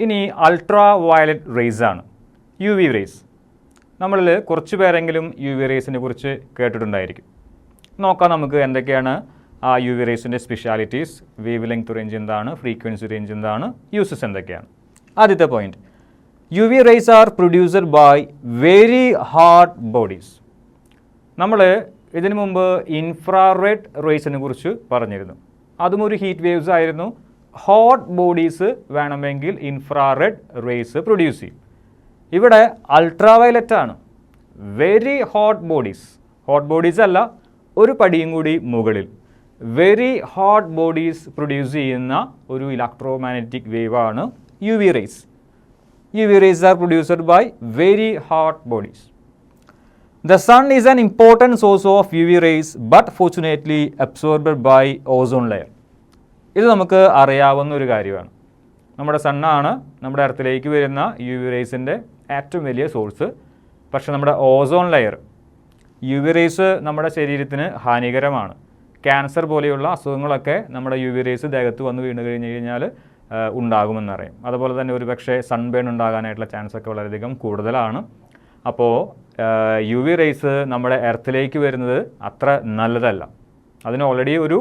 ഇനി ultra violet raise ആണ്, U V raise. നമ്മളിൽ കുറച്ച് പേരെങ്കിലും യു വി റേസിനെ കുറിച്ച് കേട്ടിട്ടുണ്ടായിരിക്കും. നോക്കാം നമുക്ക് എന്തൊക്കെയാണ് ആ യു വി റേസിൻ്റെ സ്പെഷ്യാലിറ്റീസ്, വേവ് ലെങ്ത് റേഞ്ച് എന്താണ്, ഫ്രീക്വൻസി റേഞ്ച് എന്താണ്, യൂസസ് എന്തൊക്കെയാണ്. ആദ്യത്തെ point, U V rays are produced by very hard bodies. നമ്മൾ ഇതിനു മുമ്പ് ഇൻഫ്രാറെഡ് റേസിനെ കുറിച്ച് പറഞ്ഞിരുന്നു. അതും ഒരു ഹീറ്റ് വേവ്സ് ആയിരുന്നു. ഹോട്ട് ബോഡീസ് വേണമെങ്കിൽ ഇൻഫ്രാറെഡ് റേസ് പ്രൊഡ്യൂസ് ചെയ്യും. ഇവിടെ അൾട്രാവയലറ്റ് ആണ്, very hot bodies. Hot bodies അല്ല, ഒരു പടിയും കൂടി മുകളിൽ വെരി ഹോട്ട് ബോഡീസ് പ്രൊഡ്യൂസ് ചെയ്യുന്ന ഒരു ഇലക്ട്രോമാഗ്നറ്റിക് വേവ് ആണ് U V rays. U V rays are produced by very hot bodies. The sun is an important source of UV rays but fortunately absorbed by ozone layer. ഇത് നമുക്ക് അറിയാവുന്ന ഒരു കാര്യമാണ്. നമ്മുടെ സണ്ണാണ് നമ്മുടെ എർത്തിലേക്ക് വരുന്ന യു വി റേസിൻ്റെ ഏറ്റവും വലിയ സോഴ്സ്. പക്ഷേ നമ്മുടെ ozone layer, U V rays നമ്മുടെ ശരീരത്തിന് ഹാനികരമാണ്. ക്യാൻസർ പോലെയുള്ള അസുഖങ്ങളൊക്കെ നമ്മുടെ യു വി റേസ് ദേഹത്ത് വന്ന് വീണ് കഴിഞ്ഞ് കഴിഞ്ഞാൽ ഉണ്ടാകുമെന്നറിയാം. അതുപോലെ തന്നെ ഒരു പക്ഷേ സൺബേൺ ഉണ്ടാകാനായിട്ടുള്ള ചാൻസ് ഒക്കെ വളരെയധികം കൂടുതലാണ്. അപ്പോൾ യു വി റേസ് നമ്മുടെ എർത്തിലേക്ക് വരുന്നത് അത്ര നല്ലതല്ല. അതിന് ഓൾറെഡി ഒരു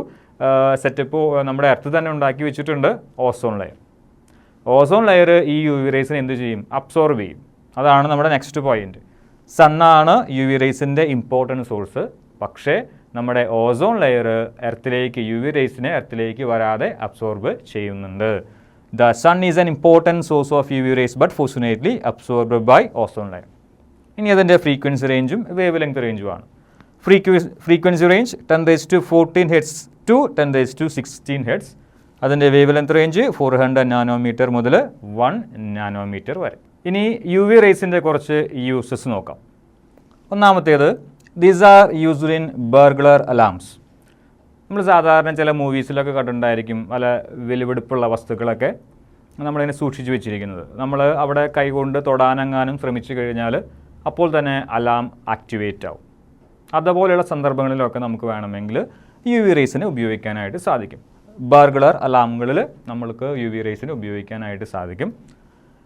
സെറ്റപ്പ് നമ്മുടെ എർത്ത് തന്നെ ഉണ്ടാക്കി വെച്ചിട്ടുണ്ട്, ഓസോൺ ലെയർ. ഓസോൺ ലെയർ ഈ യു വി റേസിനെ എന്ത് ചെയ്യും? അബ്സോർബ് ചെയ്യും. അതാണ് നമ്മുടെ നെക്സ്റ്റ് പോയിന്റ്. സണ്ണാണ് യു വി റേസിൻ്റെ ഇമ്പോർട്ടൻറ്റ് സോഴ്സ്. പക്ഷേ നമ്മുടെ ഓസോൺ ലെയർ എർത്തിലേക്ക്, യു വി റേസിനെ എർത്തിലേക്ക് വരാതെ അബ്സോർബ് ചെയ്യുന്നുണ്ട്. The sun is an important source of U V rays but fortunately absorbed by ozone layer. ഇനി അതിൻ്റെ ഫ്രീക്വൻസി റേഞ്ചും വേവ് ലെങ്ത് റേഞ്ചുമാണ്. Frequency range 10⁻14 hertz to 10⁻16 hertz. അതിൻ്റെ വേവ് ലെങ്ത് റേഞ്ച് 400 നാനോമീറ്റർ മുതൽ 1 നാനോമീറ്റർ വരെ. ഇനി യു വി റേസിൻ്റെ കുറച്ച് uses നോക്കാം. ഒന്നാമത്തേത്, these are used in burglar alarms. നമ്മൾ സാധാരണ ചില മൂവീസിലൊക്കെ കണ്ടിട്ടുണ്ടായിരിക്കും പല വിലപിടിപ്പുള്ള വസ്തുക്കളൊക്കെ നമ്മളിങ്ങനെ സൂക്ഷിച്ച് വെച്ചിരിക്കുന്നത്. നമ്മൾ അവിടെ കൈകൊണ്ട് തൊടാനെങ്ങാനും ശ്രമിച്ചു കഴിഞ്ഞാൽ അപ്പോൾ തന്നെ അലാം ആക്ടിവേറ്റ് ആവും. അതുപോലെയുള്ള സന്ദർഭങ്ങളിലൊക്കെ നമുക്ക് വേണമെങ്കിൽ യു വി റേസിനെ ഉപയോഗിക്കാനായിട്ട് സാധിക്കും. ബർഗ്ലർ അലാമുകളിൽ നമ്മൾക്ക് യു വി റേസിനെ ഉപയോഗിക്കാനായിട്ട് സാധിക്കും.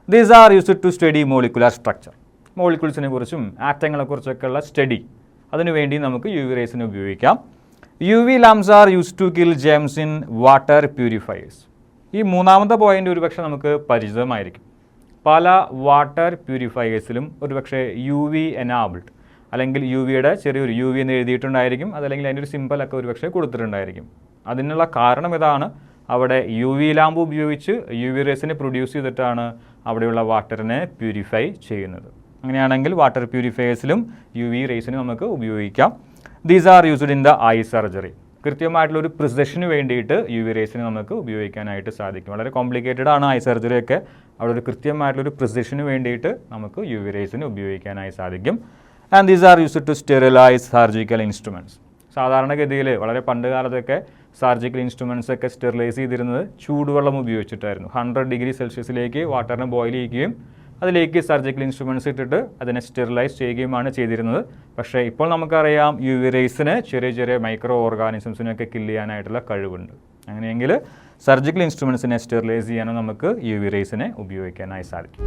These are used to study molecular structure. മോളിക്യൂൾസിനെ കുറിച്ചും ആറ്റങ്ങളെക്കുറിച്ചൊക്കെയുള്ള സ്റ്റഡി, അതിനുവേണ്ടി നമുക്ക് യു വി റേസിനെ ഉപയോഗിക്കാം. U V lamps are used to kill germs in water purifiers. ഈ മൂന്നാമത്തെ പോയിൻ്റ് ഒരുപക്ഷെ നമുക്ക് പരിചിതമായിരിക്കും. പല വാട്ടർ പ്യൂരിഫയേഴ്സിലും ഒരുപക്ഷെ യു വി എനാബിൾഡ് അല്ലെങ്കിൽ യു വിയുടെ ചെറിയൊരു യു വി എന്ന് എഴുതിയിട്ടുണ്ടായിരിക്കും, അതല്ലെങ്കിൽ അതിൻ്റെ ഒരു സിമ്പലൊക്കെ ഒരുപക്ഷെ കൊടുത്തിട്ടുണ്ടായിരിക്കും. അതിനുള്ള കാരണം ഇതാണ്, അവിടെ യു വി ലാമ്പ് ഉപയോഗിച്ച് യു വി റേസിനെ പ്രൊഡ്യൂസ് ചെയ്തിട്ടാണ് അവിടെയുള്ള വാട്ടറിനെ പ്യൂരിഫൈ ചെയ്യുന്നത്. അങ്ങനെയാണെങ്കിൽ വാട്ടർ പ്യൂരിഫയേഴ്സിലും യു വി റേസിന് നമുക്ക് ഉപയോഗിക്കാം. These are used in the eye surgery. കൃത്യമായിട്ടുള്ളൊരു പ്രിസിഷന് വേണ്ടിയിട്ട് യു വി റേസിനെ നമുക്ക് ഉപയോഗിക്കാനായിട്ട് സാധിക്കും. വളരെ കോംപ്ലിക്കേറ്റഡ് ആണ് ഐ സർജറിയൊക്കെ. അവിടെ ഒരു കൃത്യമായിട്ടുള്ളൊരു പ്രിസിഷന് വേണ്ടിയിട്ട് നമുക്ക് യു വി റേസിനെ ഉപയോഗിക്കാനായി സാധിക്കും. And these are used to sterilise surgical instruments. സാധാരണഗതിയിൽ വളരെ പണ്ട് കാലത്തൊക്കെ സർജിക്കൽ ഇൻസ്ട്രുമെൻറ്റ്സ് ഒക്കെ സ്റ്റെറിലൈസ് ചെയ്തിരുന്നത് ചൂടുവെള്ളം ഉപയോഗിച്ചിട്ടായിരുന്നു. 100 ഡിഗ്രി സെൽഷ്യസിലേക്ക് വാട്ടറിനെ ബോയിൽ ചെയ്യുകയും അതിലേക്ക് സർജിക്കൽ ഇൻസ്ട്രുമെൻറ്റ്സ് ഇട്ടിട്ട് അതിനെ സ്റ്റെറിലൈസ് ചെയ്യുകയുമാണ് ചെയ്തിരുന്നത്. പക്ഷേ ഇപ്പോൾ നമുക്കറിയാം യു വി റേസിന് ചെറിയ ചെറിയ മൈക്രോ ഓർഗാനിസംസിനൊക്കെ കില്ല് ചെയ്യാനായിട്ടുള്ള കഴിവുണ്ട്. അങ്ങനെയെങ്കിൽ സർജിക്കൽ ഇൻസ്ട്രുമെൻറ്റ്സിനെ സ്റ്റെറിലൈസ് ചെയ്യാനും നമുക്ക് യു വി റേസിനെ ഉപയോഗിക്കാനായി സാധിക്കും.